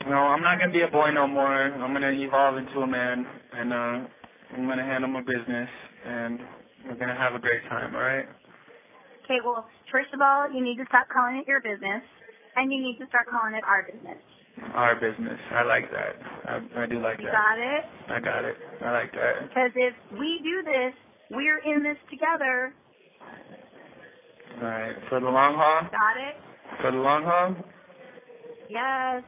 No, I'm not going to be a boy no more. I'm going to evolve into a man, and I'm going to handle my business, and we're going to have a great time, all right? Okay, well, first of all, you need to stop calling it your business, and you need to start calling it our business. Our business. I like that. I do like that. You got it? I got it. I like that. Because if we do this, we're in this together. All right. For the long haul? Got it? For the long haul? Yes.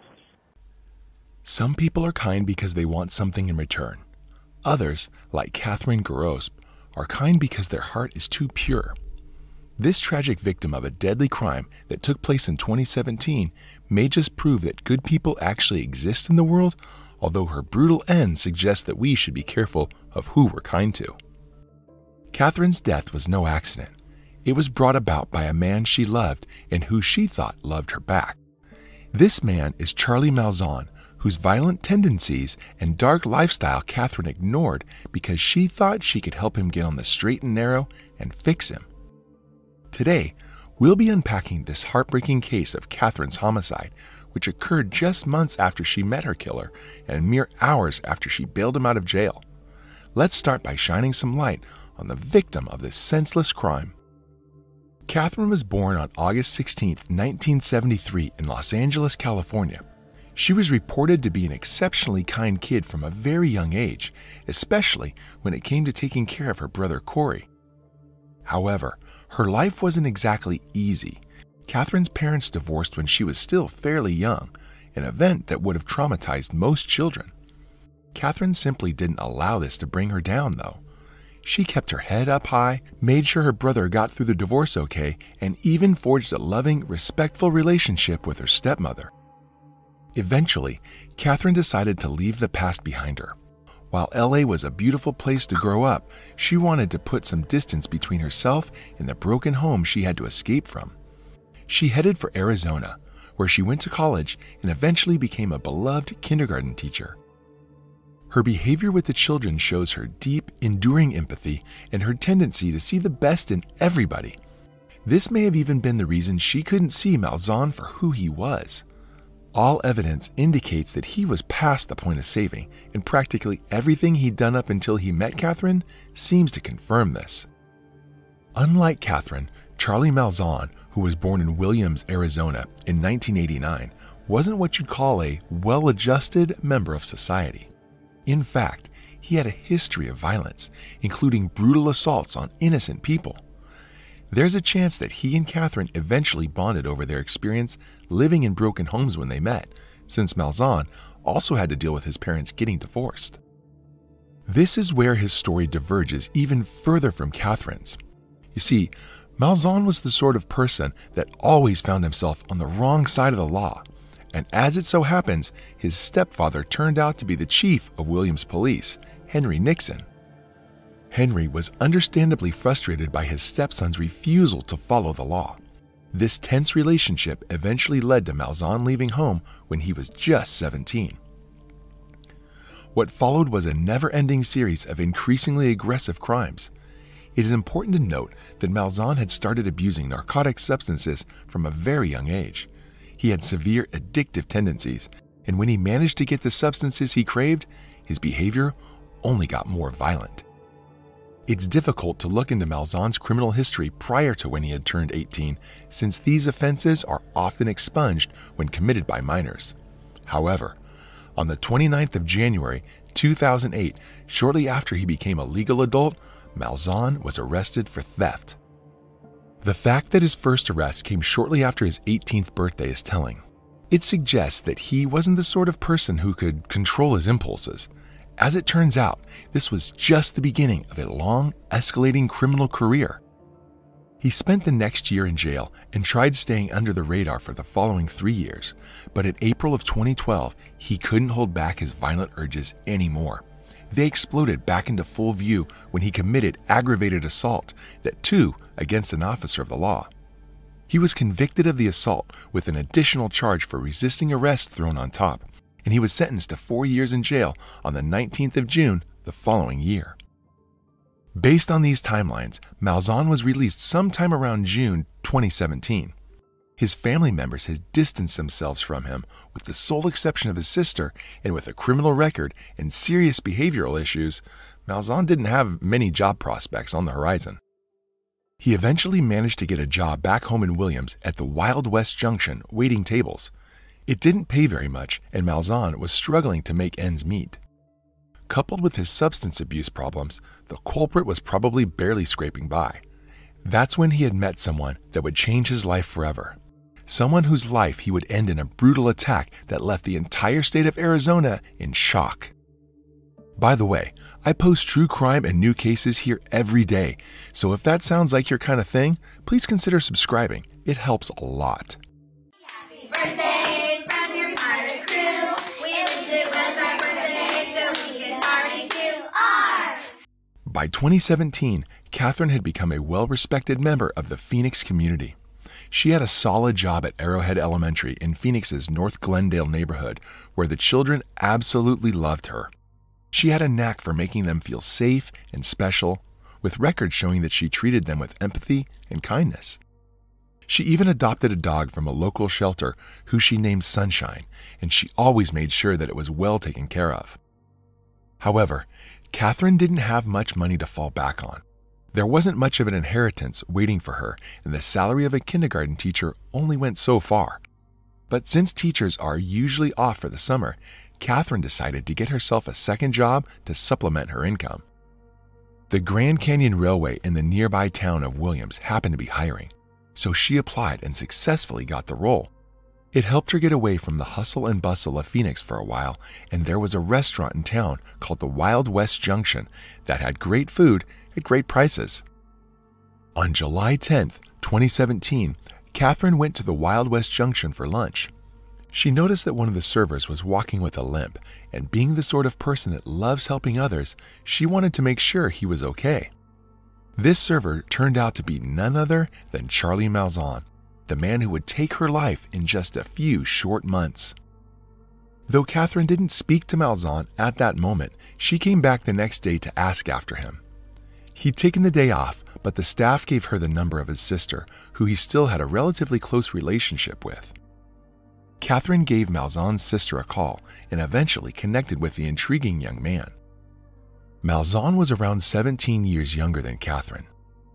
Some people are kind because they want something in return. Others, like Catherine Garosp, are kind because their heart is too pure. This tragic victim of a deadly crime that took place in 2017 may just prove that good people actually exist in the world, although her brutal end suggests that we should be careful of who we're kind to. Catherine's death was no accident. It was brought about by a man she loved and who she thought loved her back. This man is Charlie Malzahn, whose violent tendencies and dark lifestyle Catherine ignored because she thought she could help him get on the straight and narrow and fix him. Today, we'll be unpacking this heartbreaking case of Catherine's homicide, which occurred just months after she met her killer and mere hours after she bailed him out of jail. Let's start by shining some light on the victim of this senseless crime. Catherine was born on August 16, 1973 in Los Angeles, California. She was reported to be an exceptionally kind kid from a very young age, especially when it came to taking care of her brother Corey. However, her life wasn't exactly easy. Catherine's parents divorced when she was still fairly young, an event that would have traumatized most children. Catherine simply didn't allow this to bring her down, though. She kept her head up high, made sure her brother got through the divorce okay, and even forged a loving, respectful relationship with her stepmother. Eventually, Catherine decided to leave the past behind her. While LA was a beautiful place to grow up, she wanted to put some distance between herself and the broken home she had to escape from. She headed for Arizona, where she went to college and eventually became a beloved kindergarten teacher. Her behavior with the children shows her deep, enduring empathy and her tendency to see the best in everybody. This may have even been the reason she couldn't see Malzahn for who he was. All evidence indicates that he was past the point of saving, and practically everything he'd done up until he met Catherine seems to confirm this. Unlike Catherine, Charlie Malzahn, who was born in Williams, Arizona in 1989, wasn't what you'd call a well-adjusted member of society. In fact, he had a history of violence, including brutal assaults on innocent people. There's a chance that he and Catherine eventually bonded over their experience living in broken homes when they met, since Malzahn also had to deal with his parents getting divorced. This is where his story diverges even further from Catherine's. You see, Malzahn was the sort of person that always found himself on the wrong side of the law, and as it so happens, his stepfather turned out to be the chief of Williams Police, Henry Nixon. Henry was understandably frustrated by his stepson's refusal to follow the law. This tense relationship eventually led to Malzahn leaving home when he was just 17. What followed was a never-ending series of increasingly aggressive crimes. It is important to note that Malzahn had started abusing narcotic substances from a very young age. He had severe addictive tendencies, and when he managed to get the substances he craved, his behavior only got more violent. It's difficult to look into Malzahn's criminal history prior to when he had turned 18, since these offenses are often expunged when committed by minors. However, on the 29th of January 2008, shortly after he became a legal adult, Malzahn was arrested for theft. The fact that his first arrest came shortly after his 18th birthday is telling. It suggests that he wasn't the sort of person who could control his impulses. As it turns out, this was just the beginning of a long, escalating criminal career. He spent the next year in jail and tried staying under the radar for the following 3 years, but in April of 2012, he couldn't hold back his violent urges anymore. They exploded back into full view when he committed aggravated assault, that too against an officer of the law. He was convicted of the assault with an additional charge for resisting arrest thrown on top, and he was sentenced to 4 years in jail on the 19th of June the following year. Based on these timelines, Malzahn was released sometime around June 2017. His family members had distanced themselves from him, with the sole exception of his sister, and with a criminal record and serious behavioral issues, Malzahn didn't have many job prospects on the horizon. He eventually managed to get a job back home in Williams at the Wild West Junction waiting tables. It didn't pay very much, and Malzahn was struggling to make ends meet. Coupled with his substance abuse problems, the culprit was probably barely scraping by. That's when he had met someone that would change his life forever. Someone whose life he would end in a brutal attack that left the entire state of Arizona in shock. By the way, I post true crime and new cases here every day, so if that sounds like your kind of thing, please consider subscribing. It helps a lot. Happy birthday from your pirate crew. We wish it was our birthday so we could party too. By 2017, Catherine had become a well-respected member of the Phoenix community. She had a solid job at Arrowhead Elementary in Phoenix's North Glendale neighborhood, where the children absolutely loved her. She had a knack for making them feel safe and special, with records showing that she treated them with empathy and kindness. She even adopted a dog from a local shelter who she named Sunshine, and she always made sure that it was well taken care of. However, Catherine didn't have much money to fall back on. There wasn't much of an inheritance waiting for her, and the salary of a kindergarten teacher only went so far. But since teachers are usually off for the summer, Catherine decided to get herself a second job to supplement her income. The Grand Canyon Railway in the nearby town of Williams happened to be hiring, so she applied and successfully got the role. It helped her get away from the hustle and bustle of Phoenix for a while, and there was a restaurant in town called the Wild West Junction that had great food at great prices. On July 10th, 2017, Catherine went to the Wild West Junction for lunch. She noticed that one of the servers was walking with a limp, and being the sort of person that loves helping others, she wanted to make sure he was okay. This server turned out to be none other than Charlie Malzahn, the man who would take her life in just a few short months. Though Catherine didn't speak to Malzahn at that moment, she came back the next day to ask after him. He'd taken the day off, but the staff gave her the number of his sister, who he still had a relatively close relationship with. Catherine gave Malzahn's sister a call and eventually connected with the intriguing young man. Malzahn was around 17 years younger than Catherine.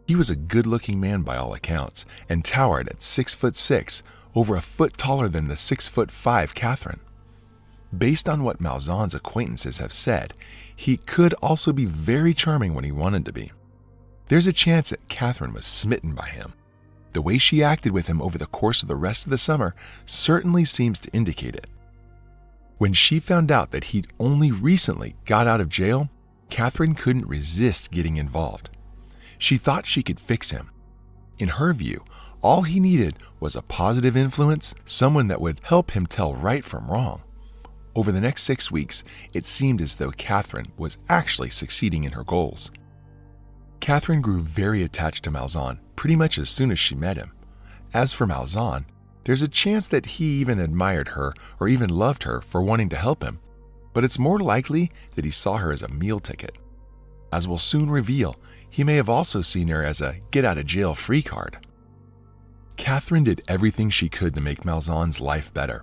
He was a good-looking man by all accounts and towered at 6'6", over a foot taller than the 6'5" Catherine. Based on what Malzahn's acquaintances have said, he could also be very charming when he wanted to be. There's a chance that Catherine was smitten by him. The way she acted with him over the course of the rest of the summer certainly seems to indicate it. When she found out that he'd only recently got out of jail, Catherine couldn't resist getting involved. She thought she could fix him. In her view, all he needed was a positive influence, someone that would help him tell right from wrong. Over the next 6 weeks, it seemed as though Catherine was actually succeeding in her goals. Catherine grew very attached to Malzahn pretty much as soon as she met him. As for Malzahn, there's a chance that he even admired her or even loved her for wanting to help him, but it's more likely that he saw her as a meal ticket. As we'll soon reveal, he may have also seen her as a get-out-of-jail-free card. Catherine did everything she could to make Malzahn's life better.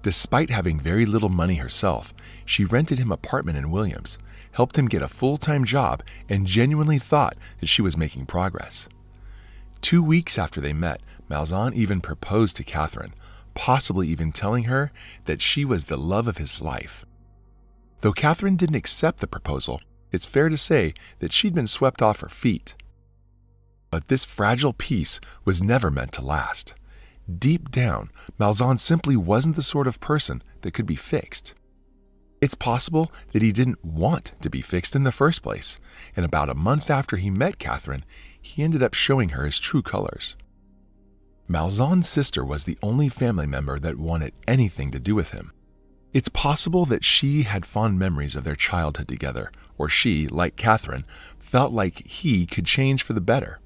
Despite having very little money herself, she rented him an apartment in Williams, helped him get a full-time job, and genuinely thought that she was making progress. 2 weeks after they met, Malzahn even proposed to Catherine, possibly even telling her that she was the love of his life. Though Catherine didn't accept the proposal, it's fair to say that she'd been swept off her feet. But this fragile peace was never meant to last. Deep down, Malzahn simply wasn't the sort of person that could be fixed. It's possible that he didn't want to be fixed in the first place, and about a month after he met Catherine, he ended up showing her his true colors. Malzahn's sister was the only family member that wanted anything to do with him. It's possible that she had fond memories of their childhood together, or she, like Catherine, felt like he could change for the better.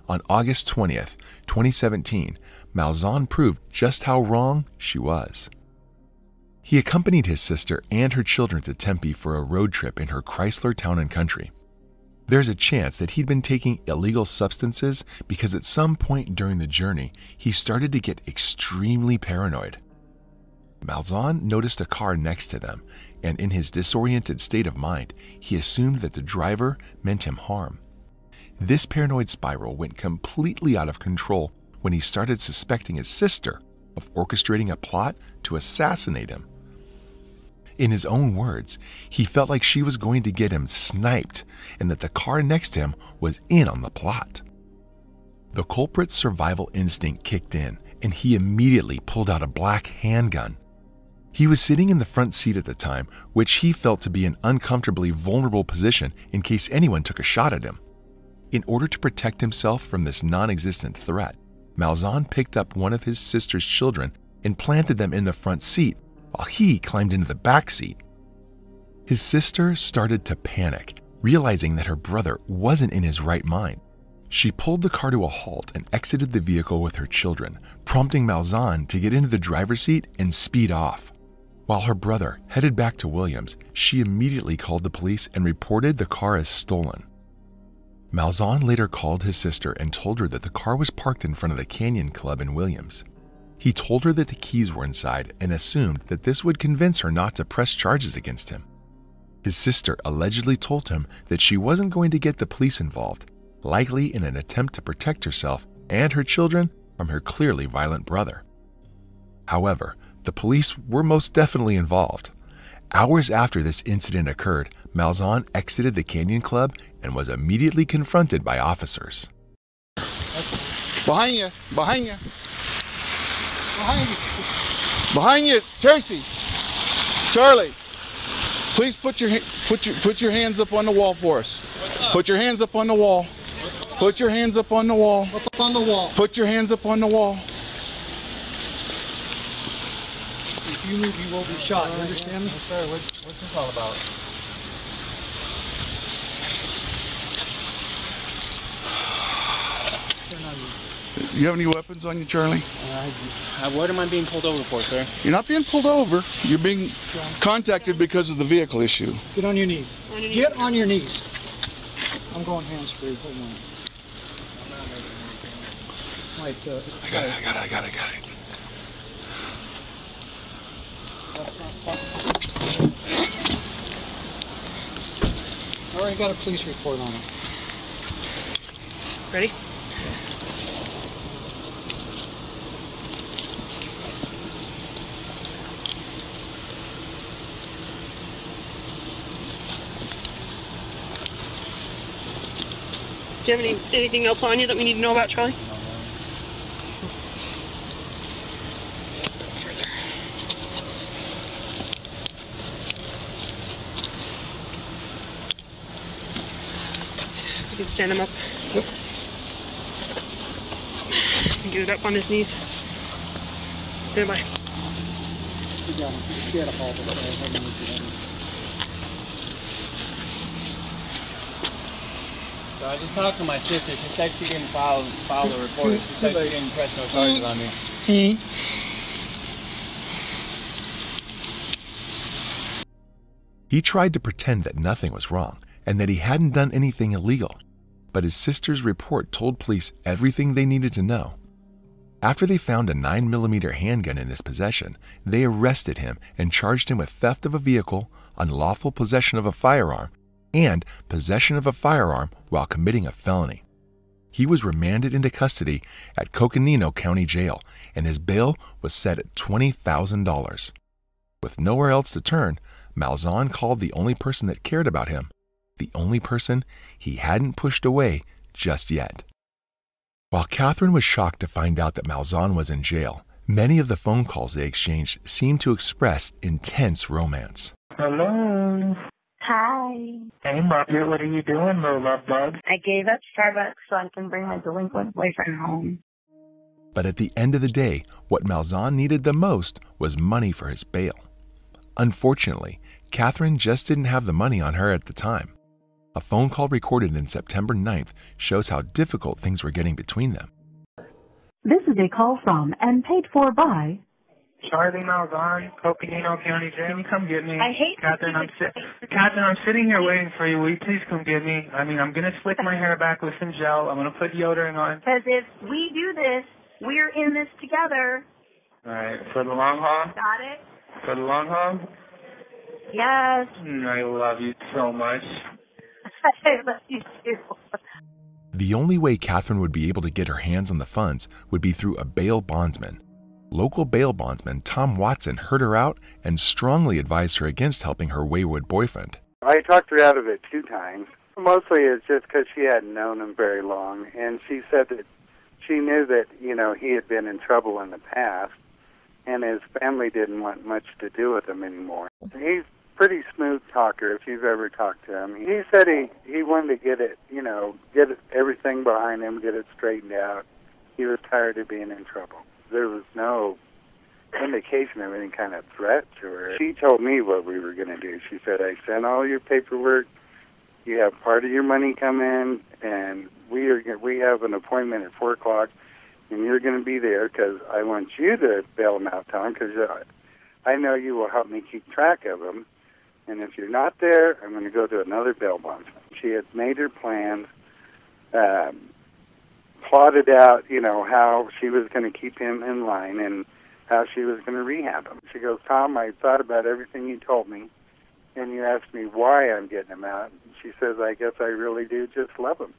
On August 20th, 2017, Malzahn proved just how wrong she was. He accompanied his sister and her children to Tempe for a road trip in her Chrysler Town & Country. There's a chance that he'd been taking illegal substances because at some point during the journey, he started to get extremely paranoid. Malzahn noticed a car next to them, and in his disoriented state of mind, he assumed that the driver meant him harm. This paranoid spiral went completely out of control when he started suspecting his sister of orchestrating a plot to assassinate him. In his own words, he felt like she was going to get him sniped and that the car next to him was in on the plot. The culprit's survival instinct kicked in, and he immediately pulled out a black handgun. He was sitting in the front seat at the time, which he felt to be an uncomfortably vulnerable position in case anyone took a shot at him. In order to protect himself from this non-existent threat, Malzahn picked up one of his sister's children and planted them in the front seat, while he climbed into the back seat. His sister started to panic, realizing that her brother wasn't in his right mind. She pulled the car to a halt and exited the vehicle with her children, prompting Malzahn to get into the driver's seat and speed off. While her brother headed back to Williams, she immediately called the police and reported the car as stolen. Malzahn later called his sister and told her that the car was parked in front of the Canyon Club in Williams. He told her that the keys were inside and assumed that this would convince her not to press charges against him. His sister allegedly told him that she wasn't going to get the police involved, likely in an attempt to protect herself and her children from her clearly violent brother. However, the police were most definitely involved. Hours after this incident occurred, Malzahn exited the Canyon Club and was immediately confronted by officers. Behind you! Behind you! Behind you! Behind you! Tracy! Charlie! Please put your hands up on the wall for us. Put your hands up on the wall. Put your hands up on the wall. Up on the wall. Put your hands up on the wall. If you move, you will be shot. You understand me? Sir, what's this all about? Do you have any weapons on you, Charlie? What am I being pulled over for, sir? You're not being pulled over. You're being contacted because of the vehicle issue. Get on your knees. Get on your knees. I'm going hands-free. Hold on. Right, I got it. I already got a police report on it. Ready? Do you have anything else on you that we need to know about, Charlie? Let's get a little further. You can stand him up. Yep. And get it up on his knees. Stand by. Get down. Get a hold of it. So I just talked to my sister. She said she didn't file the report. She said she didn't press no charges on me. He tried to pretend that nothing was wrong and that he hadn't done anything illegal, but his sister's report told police everything they needed to know. After they found a 9mm handgun in his possession, they arrested him and charged him with theft of a vehicle, unlawful possession of a firearm, and possession of a firearm while committing a felony. He was remanded into custody at Coconino County Jail, and his bail was set at $20,000. With nowhere else to turn, Malzahn called the only person that cared about him, the only person he hadn't pushed away just yet. While Catherine was shocked to find out that Malzahn was in jail, many of the phone calls they exchanged seemed to express intense romance. Hello. Hi. Hey, Margaret, what are you doing, little love bug? I gave up Starbucks so I can bring my delinquent boyfriend home. But at the end of the day, what Malzahn needed the most was money for his bail. Unfortunately, Catherine just didn't have the money on her at the time. A phone call recorded in September 9th shows how difficult things were getting between them. This is a call from and paid for by Charlie Malzahn, Coconino County Jail. Can you come get me? I hate Catherine, Catherine, I'm sitting here waiting for you. Will you please come get me? I mean, I'm going to slick my hair back with some gel. I'm going to put deodorant on. Because if we do this, we're in this together. All right. For the long haul? Got it? For the long haul? Yes. I love you so much. I love you too. The only way Catherine would be able to get her hands on the funds would be through a bail bondsman. Local bail bondsman Tom Watson heard her out and strongly advised her against helping her wayward boyfriend. I talked her out of it 2 times. Mostly it's just because she hadn't known him very long, and she said that she knew that, he had been in trouble in the past, and his family didn't want much to do with him anymore. He's a pretty smooth talker if you've ever talked to him. He said he wanted to get it, get everything behind him, get it straightened out. He was tired of being in trouble. There was no indication of any kind of threat to her. She told me what we were going to do. She said, I sent all your paperwork. You have part of your money come in, and we have an appointment at 4 o'clock, and you're going to be there because I want you to bail him out, Tom, because I know you will help me keep track of him. And if you're not there, I'm going to go to another bail bondsman. She had made her plans, plotted out, how she was going to keep him in line and how she was going to rehab him. She goes, Tom, I thought about everything you told me, and you asked me why I'm getting him out. She says, I guess I really do just love him.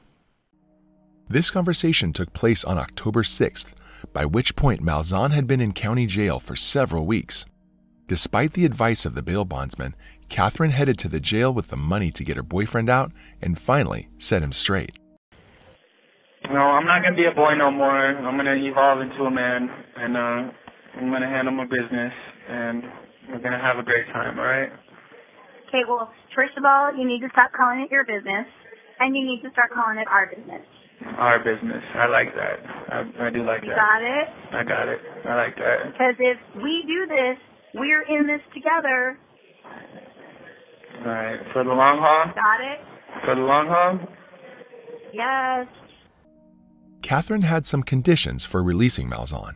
This conversation took place on October 6th, by which point Malzahn had been in county jail for several weeks. Despite the advice of the bail bondsman, Catherine headed to the jail with the money to get her boyfriend out and finally set him straight. No, I'm not going to be a boy no more. I'm going to evolve into a man, and I'm going to handle my business, and we're going to have a great time, all right? Okay, well, first of all, you need to stop calling it your business, and you need to start calling it our business. Our business. I like that. I do like that. You got it? I got it. I like that. Because if we do this, we're in this together. All right. For the long haul? Got it? For the long haul? Yes. Catherine had some conditions for releasing Malzahn.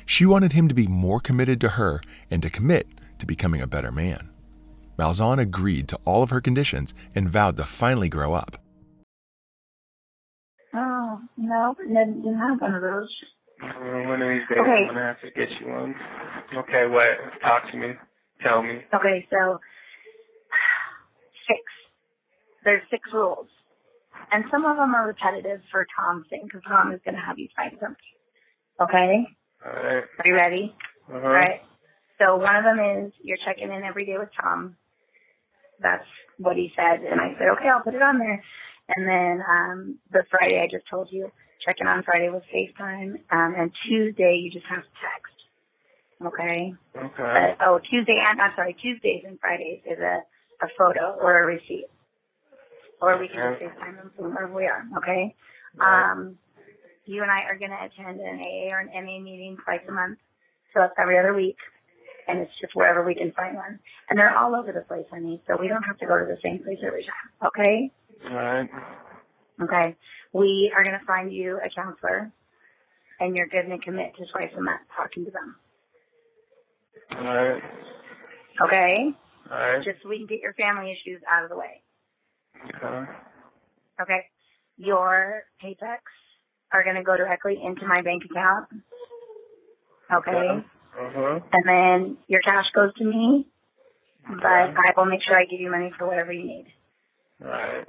She wanted him to be more committed to her and to commit to becoming a better man. Malzahn agreed to all of her conditions and vowed to finally grow up. Oh, no, didn't have one of those. One of these days Okay. I'm going to have to get you one. Okay, what? Talk to me. Tell me. Okay, so 6. There's 6 rules. And some of them are repetitive for Tom's thing, because Tom is going to have you find something. Okay? All right. Are you ready? Uh-huh. All right. So one of them is you're checking in every day with Tom. That's what he said. And I said, okay, I'll put it on there. And then the Friday I just told you, checking on Friday with FaceTime. And Tuesday you just have to text. Okay? Okay. Tuesdays and Fridays is a photo or a receipt. Or we can just FaceTime them from wherever we are, okay? Right. You and I are going to attend an AA or an MA meeting twice a month. So it's every other week. And it's just wherever we can find one. And they're all over the place, honey. So we don't have to go to the same place every time, okay? All right. Okay. We are going to find you a counselor. And you're going to commit to twice a month talking to them. All right. Okay? All right. Just so we can get your family issues out of the way. Okay. Okay. Your paychecks are going to go directly into my bank account. Okay. Uh-huh. And then your cash goes to me, but I will make sure I give you money for whatever you need. All right.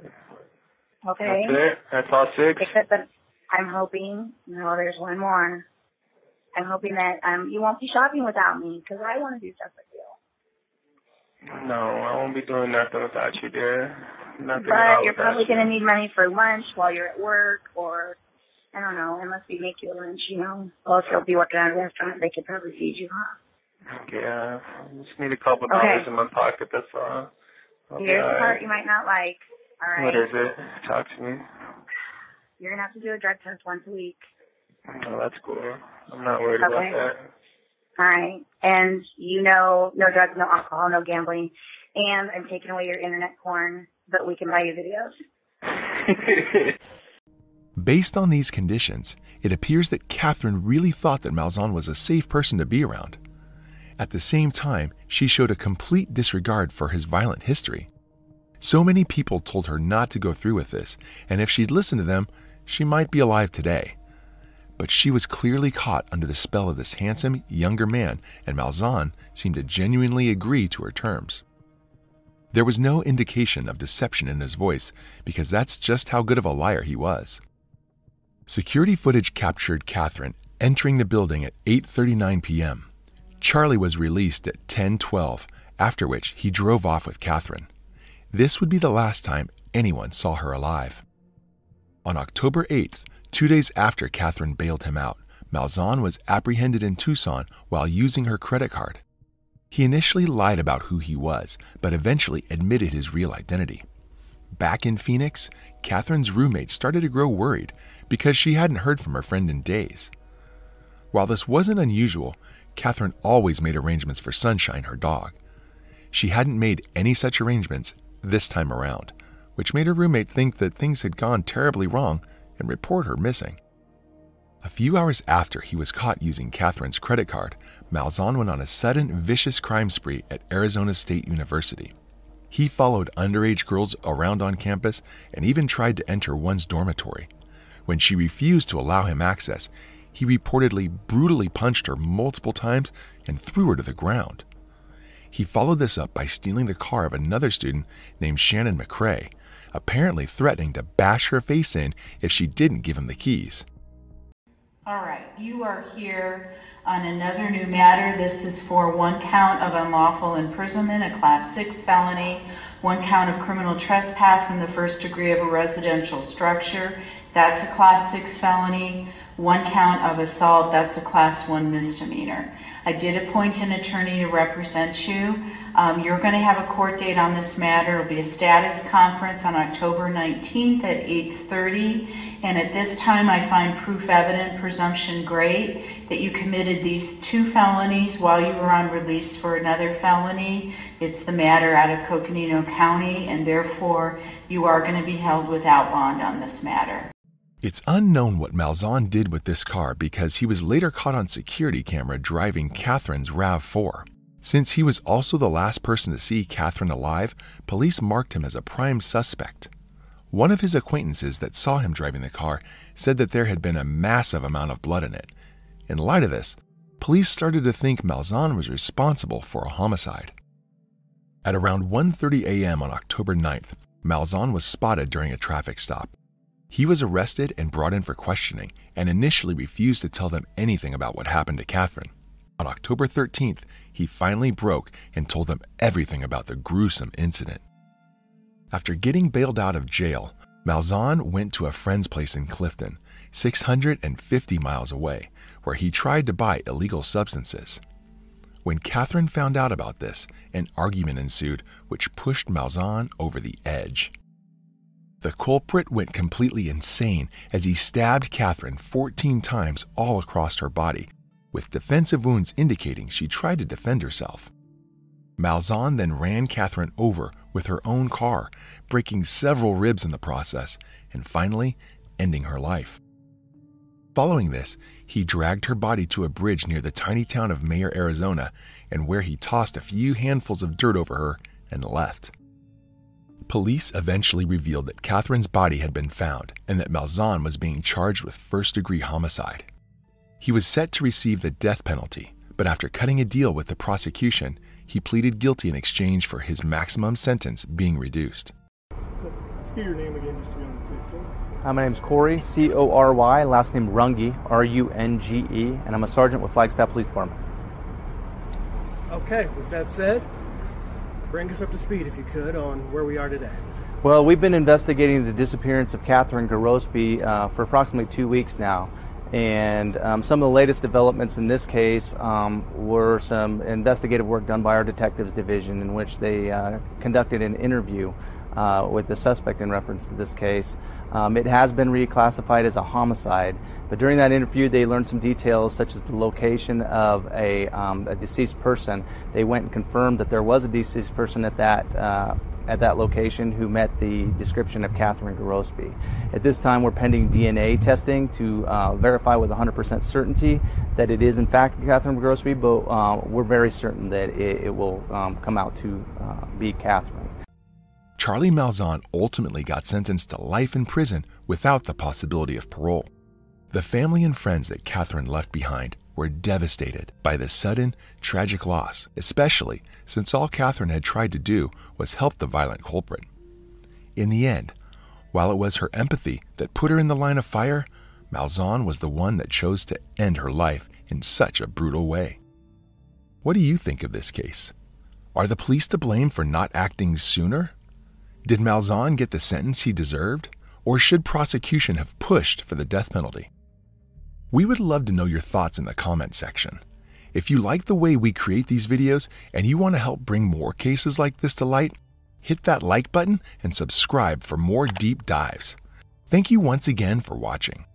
Okay? That's it? That's all 6? Except that I'm hoping, no, there's one more. I'm hoping that you won't be shopping without me, because I want to do stuff with you. No, I won't be doing nothing without you, dear. Nothing at all But you're without probably you. going to need money for lunch while you're at work, or, I don't know, unless we make you a lunch, you know. Well, if you'll be working at a restaurant, they could probably feed you, huh? Yeah, I just need a couple Okay. dollars in my pocket, that's all. I'll be Here's the all part right. you might not like. All right. What is it? Talk to me. You're going to have to do a drug test once a week. Oh, that's cool. I'm not worried Okay. about that. All right. And you know, no drugs, no alcohol, no gambling. And I'm taking away your internet porn, but we can buy you videos. Based on these conditions, it appears that Catherine really thought that Malzahn was a safe person to be around. At the same time, she showed a complete disregard for his violent history. So many people told her not to go through with this, and if she'd listened to them, she might be alive today. But she was clearly caught under the spell of this handsome, younger man, and Malzahn seemed to genuinely agree to her terms. There was no indication of deception in his voice, because that's just how good of a liar he was. Security footage captured Catherine entering the building at 8:39 p.m. Charlie was released at 10:12, after which he drove off with Catherine. This would be the last time anyone saw her alive. On October 8th, 2 days after Catherine bailed him out, Malzahn was apprehended in Tucson while using her credit card. He initially lied about who he was, but eventually admitted his real identity. Back in Phoenix, Catherine's roommate started to grow worried because she hadn't heard from her friend in days. While this wasn't unusual, Catherine always made arrangements for Sunshine, her dog. She hadn't made any such arrangements this time around, which made her roommate think that things had gone terribly wrong and report her missing. A few hours after he was caught using Catherine's credit card, Malzahn went on a sudden, vicious crime spree at Arizona State University. He followed underage girls around on campus and even tried to enter one's dormitory. When she refused to allow him access, he reportedly brutally punched her multiple times and threw her to the ground. He followed this up by stealing the car of another student named Shannon McCrae, apparently threatening to bash her face in if she didn't give him the keys. All right, you are here on another new matter. This is for 1 count of unlawful imprisonment, a Class 6 felony, 1 count of criminal trespass in the first degree of a residential structure. That's a Class 6 felony. 1 count of assault, that's a Class 1 misdemeanor. I did appoint an attorney to represent you. You're going to have a court date on this matter. It'll be a status conference on October 19th at 8:30. And at this time, I find proof evident, presumption great, that you committed these 2 felonies while you were on release for another felony. It's the matter out of Coconino County, and therefore you are going to be held without bond on this matter. It's unknown what Malzahn did with this car because he was later caught on security camera driving Catherine's RAV4. Since he was also the last person to see Catherine alive, police marked him as a prime suspect. One of his acquaintances that saw him driving the car said that there had been a massive amount of blood in it. In light of this, police started to think Malzahn was responsible for a homicide. At around 1:30 a.m. on October 9th, Malzahn was spotted during a traffic stop. He was arrested and brought in for questioning and initially refused to tell them anything about what happened to Catherine. On October 13th, he finally broke and told them everything about the gruesome incident. After getting bailed out of jail, Malzahn went to a friend's place in Clifton, 650 miles away, where he tried to buy illegal substances. When Catherine found out about this, an argument ensued which pushed Malzahn over the edge. The culprit went completely insane as he stabbed Catherine 14 times all across her body, with defensive wounds indicating she tried to defend herself. Malzahn then ran Catherine over with her own car, breaking several ribs in the process, and finally ending her life. Following this, he dragged her body to a bridge near the tiny town of Mayer, Arizona, and where he tossed a few handfuls of dirt over her and left. Police eventually revealed that Catherine's body had been found and that Malzahn was being charged with first-degree homicide. He was set to receive the death penalty, but after cutting a deal with the prosecution, he pleaded guilty in exchange for his maximum sentence being reduced. Let's get your name again just to be on the safe side. My name's Corey, C-O-R-Y, last name Runge, R-U-N-G-E, and I'm a sergeant with Flagstaff Police Department. Okay, with that said, bring us up to speed, if you could, on where we are today. Well, we've been investigating the disappearance of Catherine Gorospe for approximately 2 weeks now. And some of the latest developments in this case were some investigative work done by our detectives division in which they conducted an interview with the suspect in reference to this case. It has been reclassified as a homicide, but during that interview they learned some details such as the location of a deceased person. They went and confirmed that there was a deceased person at that at that location who met the description of Catherine Gorospe. At this time, we're pending DNA testing to verify with 100% certainty that it is in fact Catherine Gorospe, but we're very certain that it will come out to be Catherine. Charlie Malzahn ultimately got sentenced to life in prison without the possibility of parole. The family and friends that Catherine left behind were devastated by the sudden, tragic loss, especially since all Catherine had tried to do was help the violent culprit. In the end, while it was her empathy that put her in the line of fire, Malzahn was the one that chose to end her life in such a brutal way. What do you think of this case? Are the police to blame for not acting sooner? Did Malzahn get the sentence he deserved, or should prosecution have pushed for the death penalty? We would love to know your thoughts in the comment section. If you like the way we create these videos and you want to help bring more cases like this to light, hit that like button and subscribe for more deep dives. Thank you once again for watching.